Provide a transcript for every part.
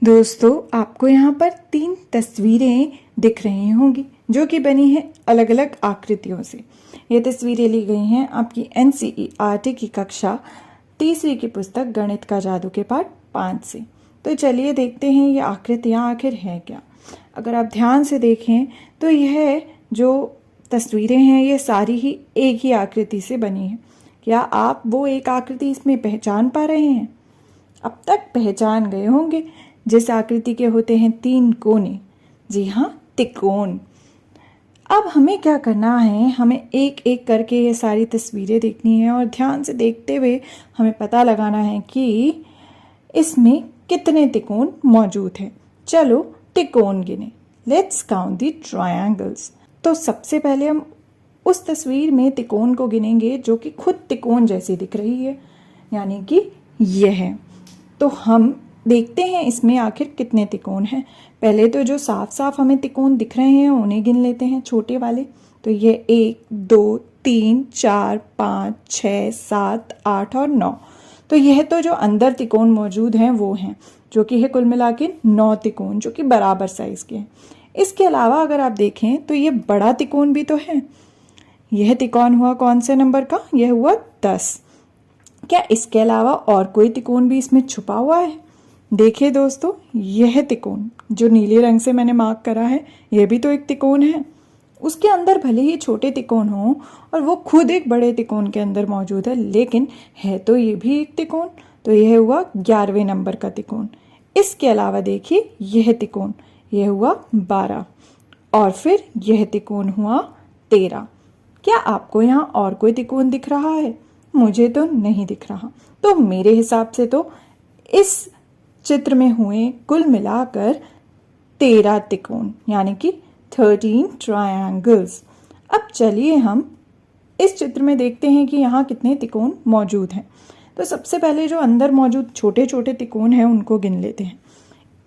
दोस्तों, आपको यहाँ पर 3 तस्वीरें दिख रही होंगी जो कि बनी हैं अलग अलग आकृतियों से। ये तस्वीरें ली गई हैं आपकी NCERT की कक्षा 3री की पुस्तक गणित का जादू के पाठ 5 से। तो चलिए देखते हैं ये आकृतियाँ आखिर हैं क्या। अगर आप ध्यान से देखें तो यह जो तस्वीरें हैं ये सारी ही एक ही आकृति से बनी हैं। क्या आप वो एक आकृति इसमें पहचान पा रहे हैं? अब तक पहचान गए होंगे जिस आकृति के होते हैं 3 कोने। जी हाँ, त्रिकोण। अब हमें क्या करना है, हमें एक एक करके ये सारी तस्वीरें देखनी है और ध्यान से देखते हुए हमें पता लगाना है कि इसमें कितने त्रिकोण मौजूद हैं। चलो त्रिकोण गिने। Let's count the triangles. तो सबसे पहले हम उस तस्वीर में त्रिकोण को गिनेंगे जो कि खुद त्रिकोण जैसी दिख रही है, यानी कि यह है। तो हम देखते हैं इसमें आखिर कितने त्रिकोण हैं। पहले तो जो साफ साफ हमें त्रिकोण दिख रहे हैं उन्हें गिन लेते हैं, छोटे वाले। तो ये 1 2 3 4 5 6 7 8 और 9। तो यह तो जो अंदर त्रिकोण मौजूद हैं वो हैं, जो कि है कुल मिला के 9 त्रिकोण जो कि बराबर साइज के हैं। इसके अलावा अगर आप देखें तो ये बड़ा त्रिकोण भी तो है। यह त्रिकोण हुआ कौन से नंबर का? यह हुआ 10। क्या इसके अलावा और कोई त्रिकोण भी इसमें छुपा हुआ है? देखिए दोस्तों, यह त्रिकोण जो नीले रंग से मैंने मार्क करा है यह भी तो एक त्रिकोण है। उसके अंदर भले ही छोटे त्रिकोण हों और वो खुद एक बड़े त्रिकोण के अंदर मौजूद है, लेकिन है तो ये भी एक त्रिकोण। तो यह हुआ 11वें नंबर का त्रिकोण। इसके अलावा देखिए यह त्रिकोण, यह हुआ 12 और फिर यह त्रिकोण हुआ 13। क्या आपको यहाँ और कोई त्रिकोण दिख रहा है? मुझे तो नहीं दिख रहा। तो मेरे हिसाब से तो इस चित्र में हुए कुल मिलाकर 13 त्रिकोण, यानी कि 13 ट्रायंगल्स। अब चलिए हम इस चित्र में देखते हैं कि यहाँ कितने त्रिकोण मौजूद हैं। तो सबसे पहले जो अंदर मौजूद छोटे छोटे त्रिकोण हैं उनको गिन लेते हैं।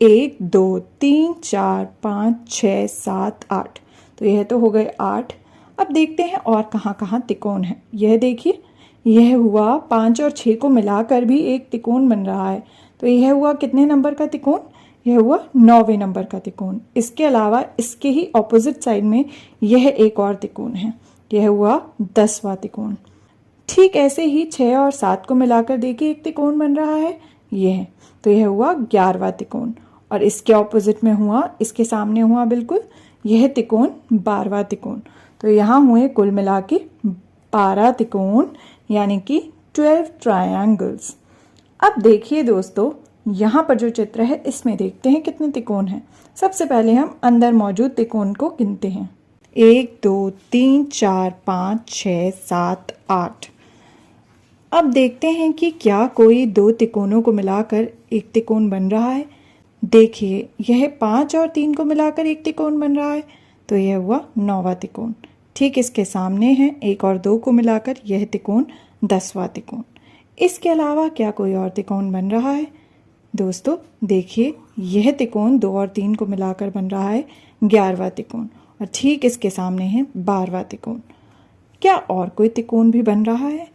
1 2 3 4 5 6 7 8। तो यह तो हो गए 8। अब देखते हैं और कहाँ कहाँ त्रिकोण है। यह देखिए, यह हुआ 5 और 6 को मिलाकर भी एक त्रिकोण बन रहा है। तो यह हुआ कितने नंबर का त्रिकोण? यह हुआ 9वें नंबर का त्रिकोण। इसके अलावा इसके ही ऑपोजिट साइड में यह एक और त्रिकोण है, यह हुआ 10वां त्रिकोण। ठीक ऐसे ही 6 और 7 को मिलाकर देखिए एक त्रिकोण बन रहा है, यह। तो यह हुआ 11वां त्रिकोण। और इसके ऑपोजिट में हुआ, इसके सामने हुआ बिल्कुल यह त्रिकोण 12वां त्रिकोण। तो यहाँ हुए कुल मिला के 12 त्रिकोण, यानी कि 12 ट्रायंगल्स। अब देखिए दोस्तों, यहाँ पर जो चित्र है इसमें देखते हैं कितने त्रिकोण हैं। सबसे पहले हम अंदर मौजूद त्रिकोण को गिनते हैं। 1 2 3 4 5 6 7 8। अब देखते हैं कि क्या कोई 2 त्रिकोणों को मिलाकर एक त्रिकोण बन रहा है। देखिए, यह 5 और 3 को मिलाकर एक त्रिकोण बन रहा है। तो यह हुआ 9वां त्रिकोण। ठीक इसके सामने है 1 और 2 को मिलाकर यह त्रिकोण 10वां त्रिकोण। इसके अलावा क्या कोई और त्रिकोण बन रहा है? दोस्तों देखिए, यह त्रिकोण 2 और 3 को मिलाकर बन रहा है 11वां त्रिकोण। और ठीक इसके सामने है 12वां त्रिकोण। क्या और कोई त्रिकोण भी बन रहा है?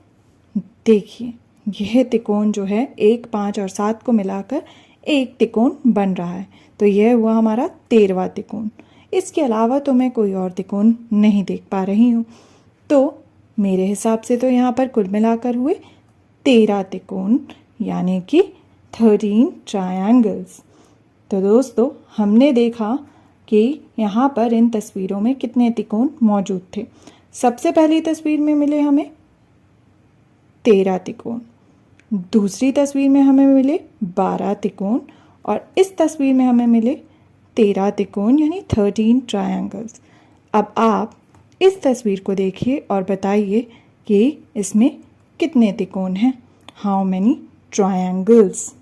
देखिए, यह त्रिकोण जो है 1 5 और 7 को मिलाकर एक त्रिकोण बन रहा है। तो यह हुआ हमारा 13वां त्रिकोण। इसके अलावा तो मैं कोई और त्रिकोण नहीं देख पा रही हूँ। तो मेरे हिसाब से तो यहाँ पर कुल मिलाकर हुए 13 त्रिकोण, यानी कि 13 ट्रायंगल्स। तो दोस्तों, हमने देखा कि यहाँ पर इन तस्वीरों में कितने त्रिकोण मौजूद थे। सबसे पहली तस्वीर में मिले हमें 13 त्रिकोण, दूसरी तस्वीर में हमें मिले 12 त्रिकोण और इस तस्वीर में हमें मिले 13 त्रिकोण, यानी 13 ट्रायंगल्स। अब आप इस तस्वीर को देखिए और बताइए कि इसमें कितने त्रिकोण हैं। How many triangles?